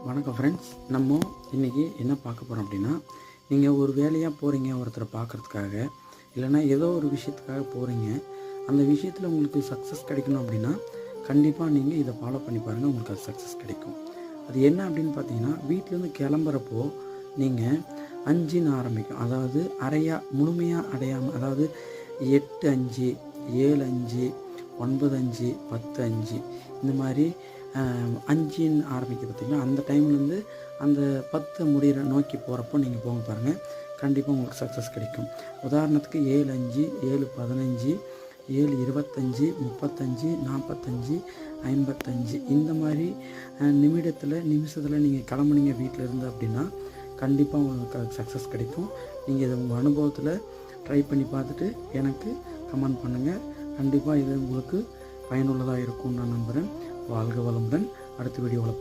வணக்கம் ஃப்ரெண்ட்ஸ். நம்ம இன்றைக்கி என்ன பார்க்க போகிறோம் அப்படின்னா, நீங்கள் ஒரு வேலையாக போகிறீங்க ஒருத்தரை பார்க்குறதுக்காக, இல்லைனா ஏதோ ஒரு விஷயத்துக்காக போகிறீங்க. அந்த விஷயத்தில் உங்களுக்கு சக்ஸஸ் கிடைக்கணும் அப்படின்னா கண்டிப்பாக நீங்கள் இதை ஃபாலோ பண்ணி பாருங்கள், உங்களுக்கு அது சக்ஸஸ் கிடைக்கும். அது என்ன அப்படின்னு பார்த்தீங்கன்னா, வீட்டிலேருந்து கிளம்புறப்போ நீங்கள் 5ன்னு ஆரம்பிக்கும். அதாவது முழுமையாக அடையாமல், அதாவது 8:05, 7:05, 9:05, 10:05 இந்த மாதிரி 5ன்னு ஆரம்பிக்க பார்த்திங்கன்னா, அந்த டைம்லேருந்து அந்த 10 முடிகிற நோக்கி போகிறப்போ நீங்கள் போங்க பாருங்கள், கண்டிப்பாக உங்களுக்கு சக்ஸஸ் கிடைக்கும். உதாரணத்துக்கு 7:05, 7:15, 7:25, 35, 45, 55 இந்த மாதிரி நிமிஷத்தில் நீங்கள் கிளம்புனீங்க வீட்டில் இருந்து அப்படின்னா கண்டிப்பாக உங்களுக்கு அது சக்ஸஸ் கிடைக்கும். நீங்கள் இதை உங்கள் அனுபவத்தில் ட்ரை பண்ணி பார்த்துட்டு எனக்கு கமெண்ட் பண்ணுங்கள். கண்டிப்பாக இது உங்களுக்கு பயனுள்ளதாக இருக்கும்னு நான் நம்புகிறேன். வாழ்க வளமுடன். அடுத்த வீடியோவில் பார்க்கலாம்.